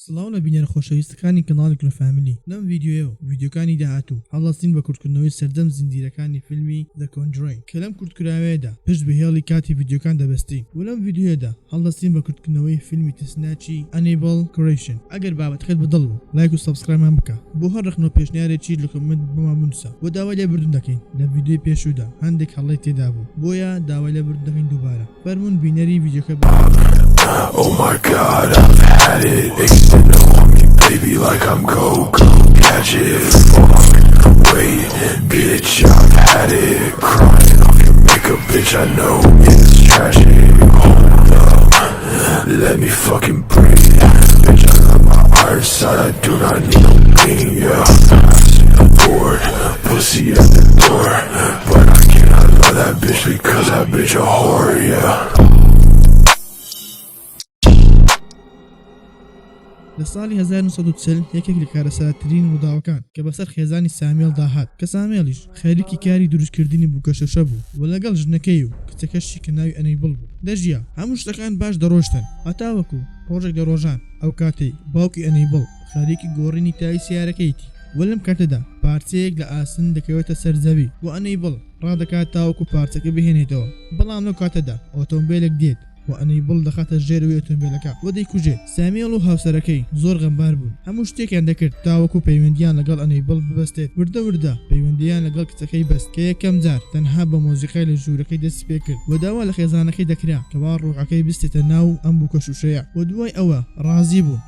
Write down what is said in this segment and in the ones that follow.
سڵاو لە بینەر خۆشەویستەکانی کەناڵی کلۆفامیلی لەم ڤیدیۆکانی داهاتوو هەڵاستین بە کورتکردنەوەی سەردەم زیندیرەکانی فیلمی The Conjuring کە لەم کورتکراوەیەدا پشت بەهێڵی کاتی ڤیدیۆکان دەبەستین و لەم ڤیدیۆدا هەڵاستین بە کورتکردنەوەی فیلمی ترسناکی Annabelle Creation. ئەگەر بابەتەکەت بەدڵ بوو لایک و سابسکرایبمان بکە بۆ هەر ڕخنەوە پێشنیارێکی لە کۆمنت بۆمان بنووسە و داوای لێ بردون دەکەین لە ڤیدیۆی پێشوودا هەندێک هەڵەی تێدا بوو بۆیە داوای لێ بردون دەکەین دووبارە فەرموون بینەری ڤیدیۆکە Oh my god, I've had it. Extend on me, baby, like I'm Goku. Catch it, wait, bitch, I've had it. Crying off your makeup, bitch, I know it's tragic. Hold up, let me fucking breathe. Bitch, I love my iron side, I do not need no pain, yeah. I'm bored, pussy at the door. But I cannot love that bitch because that bitch a whore, yeah. لە ساڵی 1940 یەکێک لە کارەساترین ڕووداوەکان کە بەسەر خێزانی سامیێڵ داهات کە سامیێڵیش خەریکی کاری دروستکردنی بووکەشەشە بوو و لەگەڵ ژنەکەی و کچەکەشی کە ناوی ئەنەیبڵ بوو دەژیا هەموو شتەکان باش دەڕۆشتن هەتاوەکو ڕۆژێک لە ڕۆژان ئەو کاتەی باوکی ئەنەیبڵ خەریکی گۆڕینی تای سیارەکەیتی و لەم کاتەدا پارچەیەک لە ئاسن دەکەوێتە سەرزەوی و ئەنەیبڵ ڕادەکات تاوەکو پارچەکە بهێنێتەوە بەڵام لەو کاتەدا ئۆتۆمبیلێک دێت و ئەنەیبڵ دەخاتە ژێرەوەی ئۆتۆمبیلەکە و دەیکوژێت سامیێڵ و هاوسەرەکەی زۆر غەمبار بوون هەموو شتێکیان دەکرد تاوەکو پەیوەندیان لەگەڵ ئەنەیبڵ ببەستێت وردە پەیوەندیان لەگەڵ کچەکەی بەست کە یەکەم جار تەنها بە مۆزیقای لە ژوورەکەی دەستی پێ کرد و داوا لە خێزانەکەی دەکرا کەوا ڕوحەکەی بستێتە ناو ئەم بووکەشوشەیە و دوای ئەوە ڕازی بوون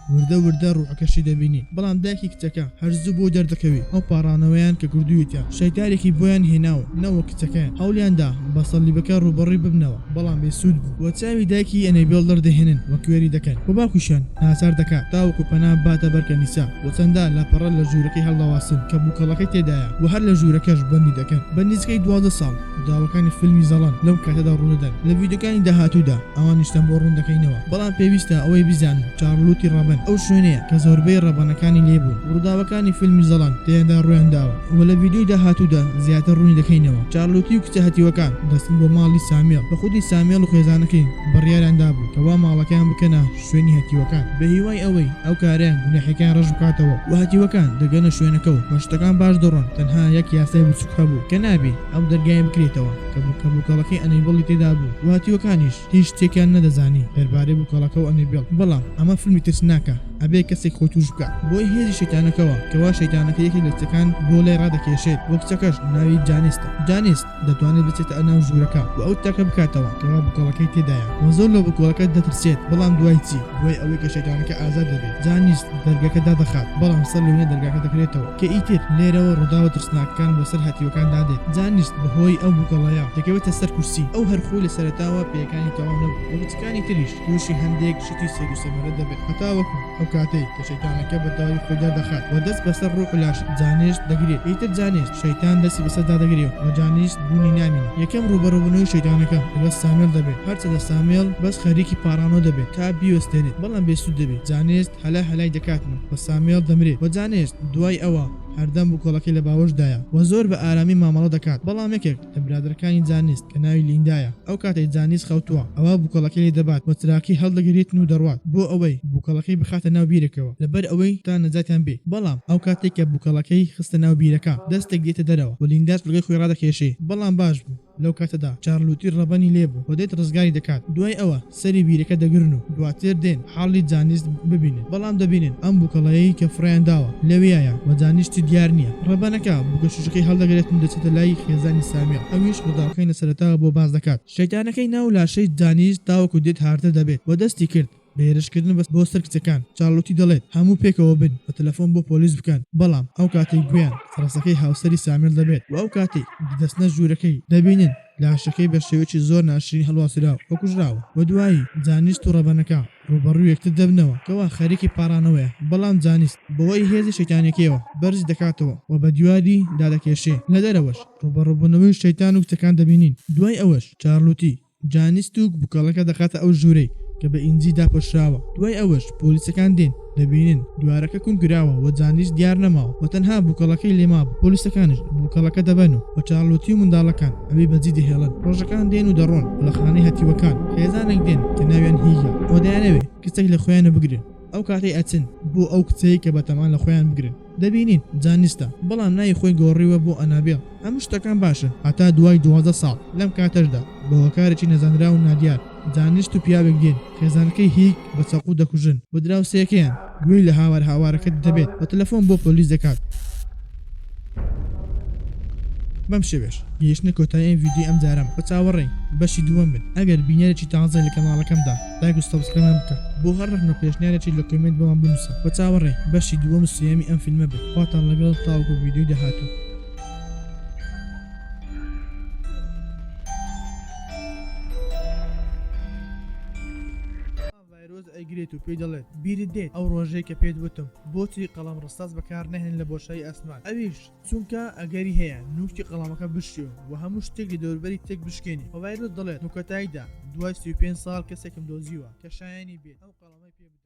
وردە ڕوحەکەشی دەبینی بەڵام دایکی کچەکە هەرزوو بۆ دەردەکەوی ئەو پاڕانەوەیان کە کردوویتیان شەیتارێکی بۆیان هێناوە نەوە کچەکەیان هەولیاندا بە سەلیبەکە ڕوبەڕی ببنەوە بەڵام بێسوود بوو و چاوی دایکی ئەنەیبڵ دەردەهێنن و کوێری دەکەن و باوکیشان ناچار دەکات تاوەکو پەنا باتە بەرکە نیسا و چەندە لاپەڕە لە ژوورەکەی هەڵدەواسن کە بووکەڵەکەی تێدایە و هەر لە ژوورەکەش بەندی دەکەن بە نزیکەی 12 ساڵ داواکانی فیلمی زەڵان لەم کاتەدا ڕوودەدەن لە ڤیدیۆکانی داهاتوودا ئەوانیشتان بۆ ڕوون دەکەینەوە بەڵام پێویستە ئەوەی بیزانن چارلۆتی ڕەبەن ئەو شوێنەیە کە زۆربەی ڕەبەنەکانی لێبوون ڕووداوەکانی فیلمی زەڵان تێدا ڕوێنداوە و لە ڤیدیۆی داهاتوودا زیاتر ڕوونی دەکەینەوە چارلۆتی و کچە هەتیوەکان دەستن بۆ ماڵی سامیێڵ بە خودی سامیێڵ و خێزانەکەی بڕیاریاندا بوو کەوا ماڵەکەیان بکەنە شوێنی هەتیوەکان بە هیوای ئەوەی ئەو کاریان گوناحیەکان ڕەش بکاتەوە و هەتیوەکان دەگەنە شوێنەکە و بەشتەکان باش دەڕۆن تەنها یەک یاسای بچووک هەبوو کە نابێ ئەو دەرگای بکرێتەوە کە بووکەڵەکەی ئەنەیبڵی تێدا بوو و هەتیوەکانیش هیچ شتێکیان نەدەزانی دەربارەی بووکەڵەکە و ئەنەیبڵ بەڵام ئەمە فیلمی ترسناکە ئەبێ کەسێک خۆی توش بکە بۆی هێزی شەیتانەکەەوە کەوا شەیتانەکە یەکێک لە کچەکان بۆ لای ڕادەکێشێت وە کچەکەش ناوی جانیست دەتوانێت بچێتە ئەناو ژوورەکە و ئەو تاکە بکاتەوە کەوا بووکەڵەکەی تێدایە و زۆر لە بووکەڵەکە دەترسێت بەڵام دوای چی دوای ئەوەی کە شەیتانەکە ئازاد دەبێت جانیست دەرگەکەدا دەخات بەڵام سەر لەوێنە دەرگاکە دەکرێتەوە کە ئیتر لێرەوە ڕووداوە ترسناکەکان بەسەر هەتیوەکان دادێت جانیست بەهۆی ئەو بووکەڵەیە دەکەوێتە سەر کورسی ئەو هەرخۆی لە سەرەتاوە پێەکانی تەواو نەبوو و بچکانی تریش تووشی هەندێک شتی سەر و سەمەرە دەبێت هەتاوەکو ئەو کاتەی کە شەیتانەکە بەداوای خۆیدا دەخات و دەست بەسەر ڕوح لاش جانیست دەگرێت ئیتر جانیست شەیتان دەستی بەسەردا دەگرێت و جانیست بوونی نامین یەکەم ڕوبەڕووبوونەوەی شەیتانەکە لەبەر سامیێڵ دەبێت هەرچەندە سامیێڵ بەس خەریکی پارانۆ دەبێت تا بیوەستێنێت بەڵام بێسوود دەبێت جانیست هەلای دەکاتن و سامیێڵ دەمرێت و جانیست دوای ئەوە هەردەم بووکەڵەکەی لە باوەشدایە و زۆر بە ئارامی مامەڵە دەکات بەڵام یەکێک لە برادەکانی جانیست کە ناوی لیندایە ئەو کاتەی جانیست خەوتووە ئەوە بووکەڵەکەی لێ دەبات و چراکی هەڵدەگرێتن و دەڕوات بۆ ئەوەی بووکەڵەکەی بخاتە ناو بیرەکەوە لەبەر ئەوەی تا نەجاتیان بێ بەڵام ئەو کاتێک کە بووکەڵەکەی خستە ناو بیرەکە دەستێک دێتە دەرەوە و لینداس لەگەی خۆی ڕادەکێشێ بەڵام باش بوو لەو کاتەدا چارلۆتی ڕەبەنی لێبوو و دێت ڕزگاری دەکات دوای ئەوە سەری بیرەکە دەگرن و دواتر دێن حاڵی جانیست ببینن بەڵام دەبینن ئەم بووکەڵەیەی کە فڕیان داوە لەوەیە و جانیشتی دیار نییە ڕەبەنەکە بووکەشوشەکەی هەڵدەگرێتن دەچێتە لای خێزانی سامیێڵ ئەویش ڕووداوەکەی لە سەرەتاوە بۆ باز دەکات شەیتانەکەی ناو لاشەی جانیست تاوەکو دێت هاردە دەبێت و دەستی کرد بێرشکردن بەس بۆ سەر کچەکان چارلۆتی دەڵێت هەموو پێکەوە بن بە تەلەفۆن بۆ پۆلیس بکەن بەڵام ئەو کاتێک گویان فڕەسەکەی هاوسەری سامیێڵ دەبێت و ئەو کاتێک دەستنە ژوورەکەی دەبینن لاشەکەی بە شێوەیەکی زۆر ناشرین هەڵواسراوە و کوژراوە و دوایی جانیست و ڕەبەنەکە ڕوبەڕوو یەکتر دەبنەوە کەوا خەریکی پارانەوەیە بەڵام جانیست بەوەی هێزی شەیتانەکەیەوە بەرز دەکاتەوە و بە دیواری دادەکێشێ لە دەرەوەش ڕوبەڕووبوونەوەی شەیتان و کچەکان دەبینین دوای ئەوەش چارلۆتی جانیست و بووکەڵەکە دەخاتە ئەو ژوورەی کە بە ئینجی داپۆشراوە دوای ئەوەش پۆلیسەکان دێن دەبینن دوارەکە کونگراوە و جانیست دیار نەماوە و تەنها بووکەڵەکەی لێما بوو پۆلیسەکانش بووکەڵەکە دەبەن و چارلۆتی و منداڵەکان ئەوەی بەجی دەهێڵن ڕۆژەکان دێن و دەڕۆن لە خانەی هەتیوەکان خێزانێک دێن کە ناویان هیگە و دەیانەوێ کچێک لە خۆیانە بگرێن ئەو کاتەی ئەچن بۆ ئەو کچەی کە بەتەمان لە خۆیان بگرن دەبینین جانیستە بەڵام نای خۆی گۆڕیوە بۆ ئەنابێ هەموو شتەکان باشن هەتا دوای 12 ساڵ لەم کاتەشدا بە هۆکارێکی نەزانرا و نادیار جانیست و پیاوێک دێن خێزانەکەی هیک بە چەقو دەکوژن بۆ دراوسەیەکەیان گوێی لە هاوارەکەت دەبێت بە تەلەفۆن بۆ پۆلیس دەکات بەم شێوێش گەیشتنە کۆتایی ئەم ڤیدیۆ ئەم جارەم بە چاوەڕێی بەشی دووەم بن ئەگەر بینیارێکی تازای لە کەناڵەکەمدا لایک و سەبسکرایب بکە بۆ هەر ڕەحنە پێشنیارێکی لە کۆمنت بەمان بنووسە بە چاوەڕێی بەشی دووەم و سێمی ئەم فیلمە بن خواتان لەگەڵ تاوەکو ڤیدیۆی داهاتوو ئەیگرێت و پێی دەڵێت بیرت دێت ئەو ڕۆژەی کە پێت وتم بۆچی قەڵام ڕستاس بەکار نەهێن لە بۆشایی ئەسمان ئەویش چونکە ئەگەری هەیە نوکی قەڵامەکە بشتیۆ و هەموو شتێک لە دەوروبەری تێک بشکێنی ڤایرۆس دەڵێت نوکەتاییدا دوای 35 ساڵ کەسێکم دۆزیوە کە شایانی بێت ئەو قەڵامەی پێ